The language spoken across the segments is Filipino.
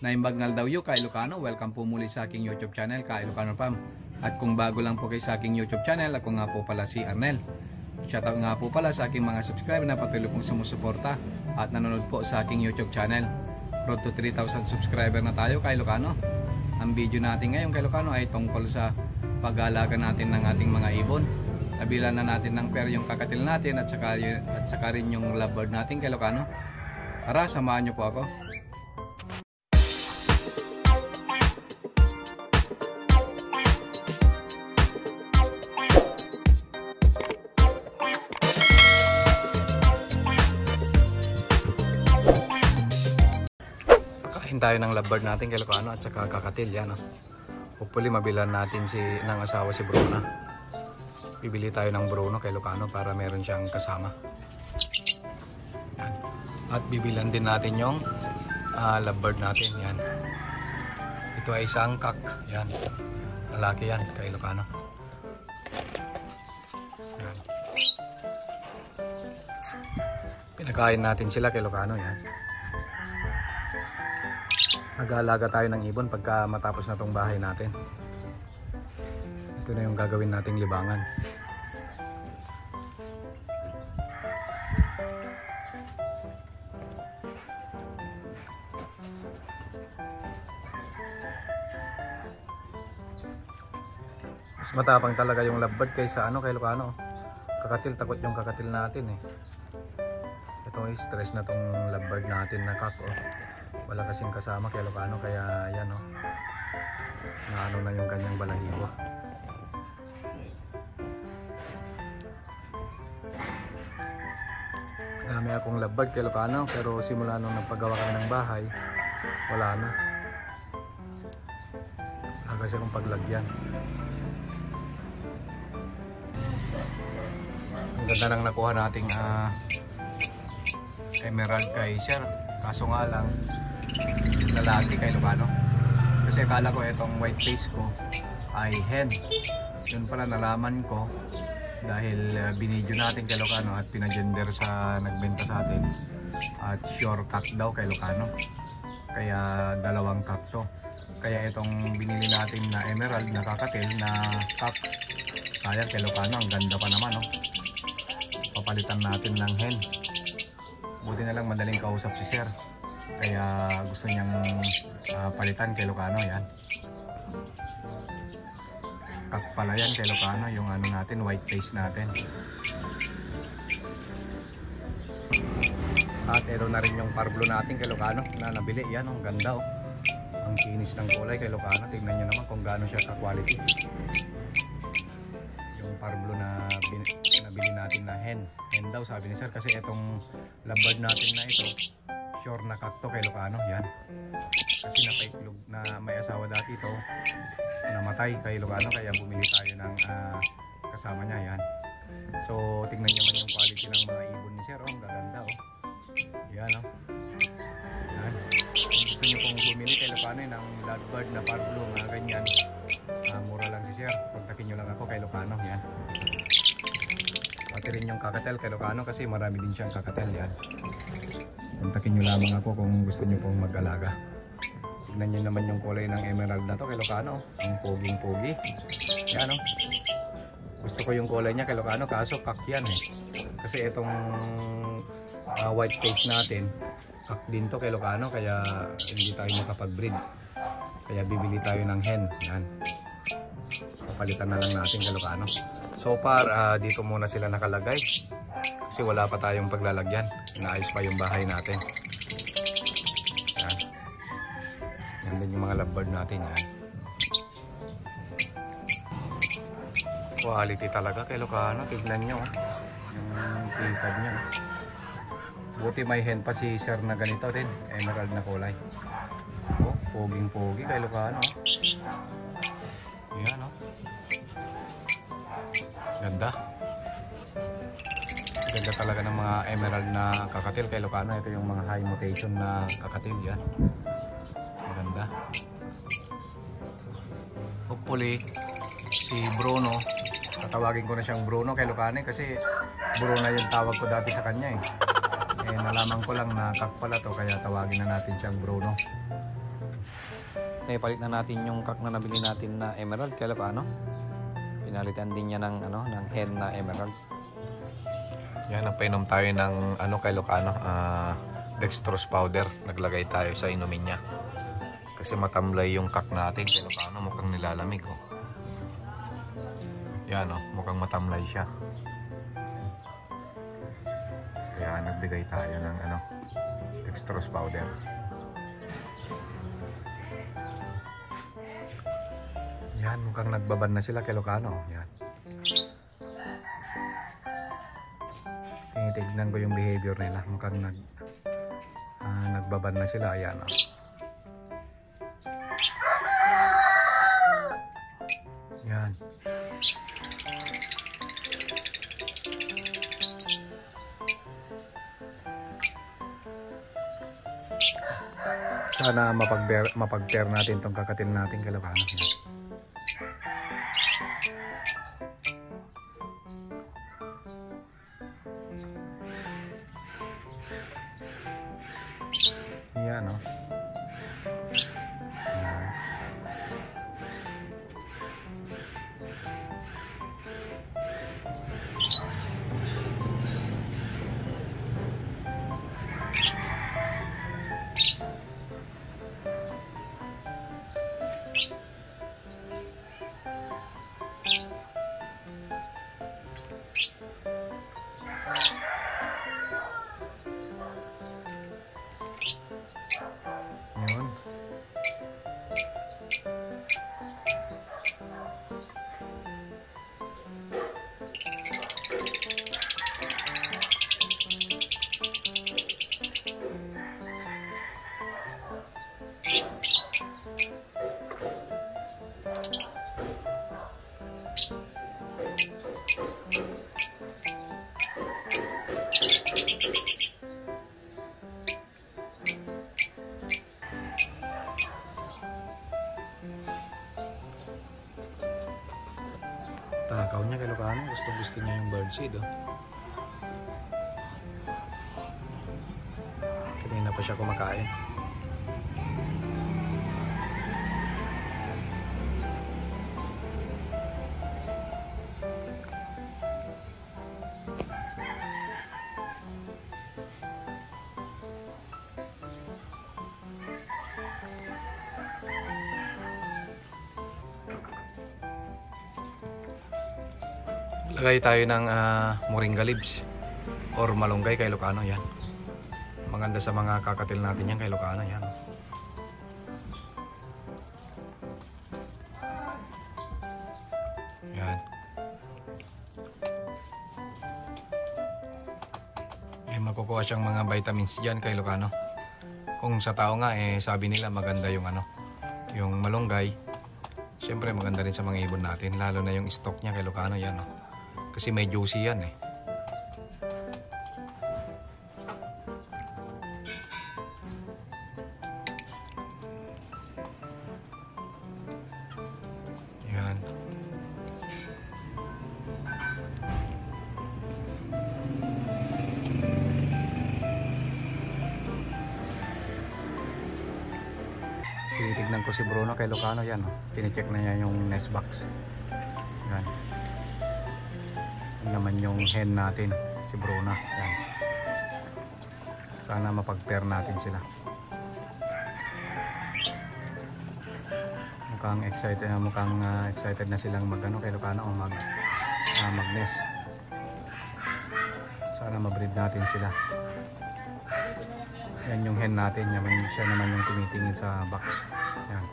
Naimbagnal daw yu ka Ilocano, welcome po muli sa aking YouTube channel, ka Ilocano Farm. At kung bago lang po kayo sa aking YouTube channel, ako nga po pala si Arnel. Shoutout nga po pala sa aking mga subscriber na patuloy pong sumusuporta at nanonood po sa aking YouTube channel. Road to 3,000 subscriber na tayo, ka Ilocano. Ang video natin ngayon, ka Ilocano, ay tungkol sa pag-aalaga natin ng ating mga ibon. Nabilan na natin ng pair yung kakatil natin at saka rin yung lovebird natin, ka Ilocano. Tara, samahan nyo po ako. Kain tayo ng lovebird natin, ka Ilocano, at saka kakatil yan. Hopefully mabilan natin ng asawa si Bruno. Bibili tayo ng Bruno, ka Ilocano, para meron siyang kasama. Yan. At bibilan din natin yung lovebird natin. Yan. Ito ay isang kak. Yan. Lalaki yan, ka Ilocano. Yan. Pinakain natin sila, ka Ilocano. Yan. Mag-aalaga tayo ng ibon pagka matapos na tong bahay natin. Ito na yung gagawin nating libangan. Mas matapang talaga yung lovebird kaysa kay Ilocano. Kakatil, takot yung kakatil natin eh. Ito ay stress na tong lovebird natin na kak. Wala kasing kasama, kay Ilocano, kaya yan naano na yung kanyang balahibo. Dami akong lovebird, kay Ilocano, pero simula nung nagpagawa kami ng bahay, wala na. Wala kasi akong paglagyan. Ang ganda nang nakuha nating Emerald Kaiser, kaso nga lang lalaki, kay Ilocano. Kasi akala ko itong white face ko ay hen. Yun pala nalaman ko dahil binidyo natin, kay Ilocano, at pinagender sa nagbenta sa atin. At sure cock daw, kay Ilocano. Kaya dalawang cock to. Kaya itong binili natin na emerald na kakatil na cock, sayang, kay Ilocano, ang ganda pa naman. Papalitan natin ng hen. Buti na lang madaling kausap si sir. Kaya gusto niyang palitan, kay Ilocano. Yan. Kak pala yan, kay Ilocano, yung natin, white face natin. At ero na rin yung parblo natin, kay Ilocano, na nabili. Yan, ang ganda. Ang kinis ng kulay, kay Ilocano. Tingnan nyo naman kung gaano siya sa quality. Yung parblo na nabili natin na hen. Hen daw, sabi ni sir, kasi itong lovebird natin na ito, sure na kakto, kay Ilocano. Yan. Kasi napaiklog na may asawa dati ito, namatay, kay Ilocano, kaya bumili tayo ng kasama niya. Yan. So tingnan niyo man yung quality ng mga ibon ni sir. Ang gaganda. Yan. Yan. Kung gusto niyo pong bumili, kay Ilocano, ng lovebird na parblo na ganyan, mura lang si sir. Kontakin niyo lang ako, kay Ilocano. Yan. Pati rin yung kakatel, kay Ilocano, kasi marami din siyang kakatel. Yan. Kontakin nyo lamang ako kung gusto nyo pong mag-alaga. Tignan nyo naman yung kulay ng emerald na to, kay Ilocano. Ang poging-pogi. Yan, gusto ko yung kulay niya, kay Ilocano, kaso kak yan Kasi itong white face natin, kak din to, kay Ilocano, kaya hindi tayo makapag-breed. Kaya bibili tayo ng hen. Yan. Papalitan na lang natin, kay Ilocano. So far, dito muna sila nakalagay. Kasi wala pa tayong paglalagyan. Inaayos pa yung bahay natin. Yan. Yan din yung mga lovebird natin. Yan. Quality talaga, kay Ilocano. Tignan nyo. Yung tingkad nyo. Buti may hen pa si sir na ganito rin. Emerald na kulay. Poging-pogi, kay Ilocano. Yan. Ganda. Ganda talaga ng mga emerald na kakatil, kay Ilocano. Ito yung mga high mutation na kakatil. Yan. Maganda. Hopefully si Bruno, tatawagin ko na siyang Bruno, kay Ilocano, kasi Bruno yung tawag ko dati sa kanya nalaman ko lang na kak pala to, kaya tawagin na natin siyang Bruno. Naipalit na natin yung kak na nabili natin na emerald kay Ilocano. Pinalitan din niya ng ng hen na emerald. Yan, napainom tayo ng kay Ilocano, dextrose powder. Naglagay tayo sa inumin niya. Kasi matamlay yung kak natin kay Ilocano, mukhang nilalamig oh. Yan oh, mukhang matamlay siya. Kaya nagbigay tayo ng dextrose powder. Yan, mukhang nagbaban na sila kay Ilocano. Yan. Tinitignan ko yung behavior nila. Mukhang nagbaban na sila. Ayan oh. Yan. Sana mapag-pair natin tong kakatil natin kay Ilocano. Yan oh. Takaw niya kay Ilocano, gusto niya yung birdseed oh. Kanina pa siya kumakain. Lagay tayo ng moringa leaves or malunggay kay Ilocano. Yan, maganda sa mga kakatil natin yan kay Ilocano. Yan, yan. Makukuha siyang mga vitamins dyan kay Ilocano. Kung sa tao nga sabi nila maganda yung yung malunggay. Siyempre maganda rin sa mga ibon natin, lalo na yung stock niya kay Ilocano. Yan oh. Kasi may juicy yan eh. Yan. Tinitignan ko si Bruno kay Ilocano. Yan oh. Tine-check na niya yung nest box. Yan. Naman yung hen natin, si Bruna. Yan. Sana mapag-pair natin sila. Mukhang excited na silang kay Ilocano o mag-nest. Sana ma-breed natin sila. Yan yung hen natin, siya naman yung tumitingin sa box. Yan.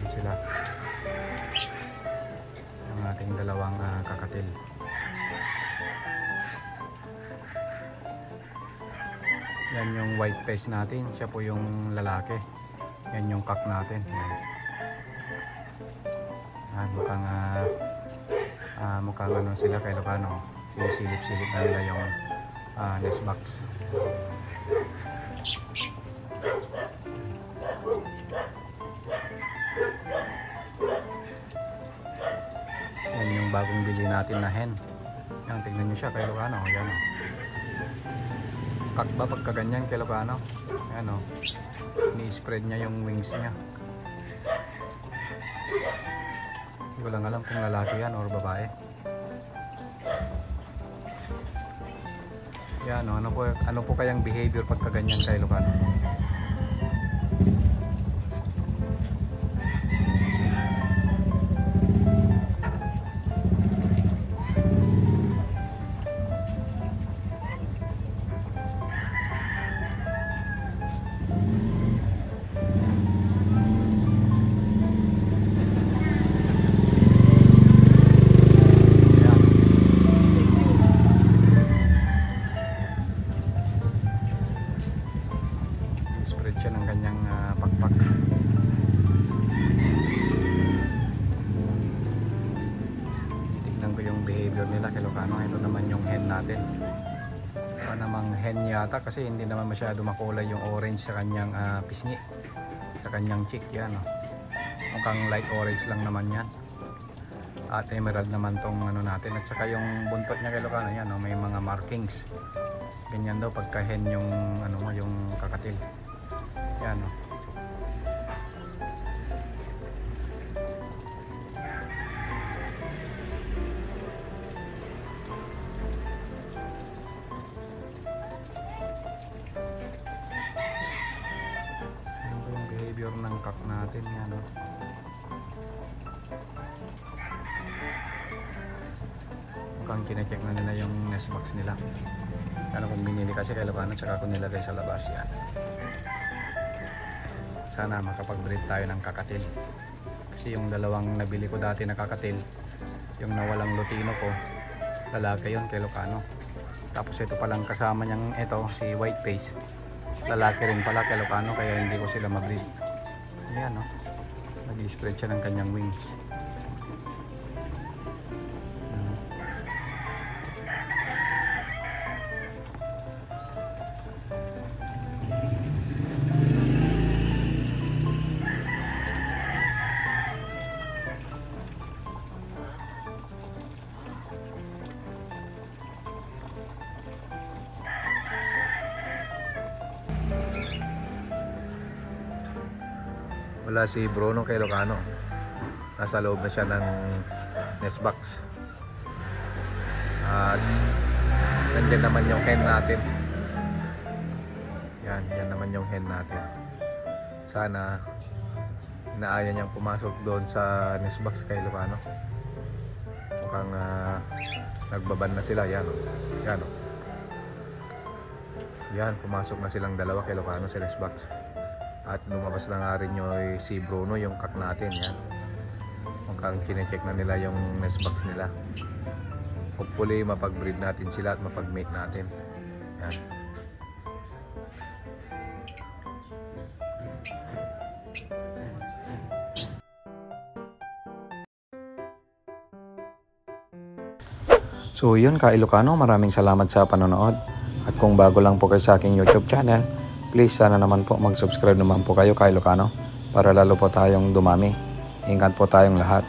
Sila ang ating dalawang kakatil. Yan yung white face natin, siya po yung lalaki. Yan yung cock natin. Yan. Mukhang sila kay Ilocano. Silip-silip na nila yung nest box. Yan yung bagong bili natin na hen. Yan, tignan nyo siya kay Ilocano. Yan o. Kakba pagka ganyan kay Ilocano. Yan o. Ni-spread niya yung wings niya. Hindi ko lang alam kung lalaki yan or babae. Yan o. Ano po kayang behavior pagka ganyan kay Ilocano? Spread siya ng kanyang pakpak. Tignan ko yung behavior nila kay Ilocano. Ito naman yung hen natin. Ito namang hen yata kasi hindi naman masyado makulay yung orange sa kanyang pisngi, sa kanyang chick. Yan o. Mukhang light orange lang naman yan. At emerald naman tong ano natin. At saka yung buntot niya kay Ilocano, yan o, may mga markings. Ganyan daw pagka hen yung ano mo, yung kakatil. Yan o. Yan po yung behavior ng cock natin. Yan o. Mukhang kine-check na nila yung nest box nila. Ano kung binili kasi kay Ilocano tsaka kung nilagay sa labas. Yan. Sana makapag-breed tayo ng kakatil. Kasi yung dalawang nabili ko dati na kakatil, yung nawalang lutino ko, lalaki yun kay Ilocano. Tapos ito palang kasama niyang ito, si white face, lalaki rin pala kay Ilocano, kaya hindi ko sila ma-breed. Ayan no, nag-spread siya ng kanyang wings. Wala si Bruno kay Ilocano. Nasa loob na siya ng nest box. At nandiyan naman yung hen natin. Yan naman yung hen natin. Sana inaaya niyang pumasok doon sa nest box kay Ilocano. Mukhang nagbaban na sila. Yan o. Yan o. Yan, pumasok na silang dalawa kay Ilocano sa nest box. At lumabas na nga rin yung si Bruno, yung cock natin. Yan. Mukhang kine-check na nila yung nest box nila. Hopefully mapag-breed natin sila at mapag-mate natin. Yan. So yun ka Ilocano, maraming salamat sa panonood. At kung bago lang po kayo sa aking YouTube channel, please sana naman po mag-subscribe naman po kayo kay Ilocano para lalo po tayong dumami. Ingat po tayong lahat.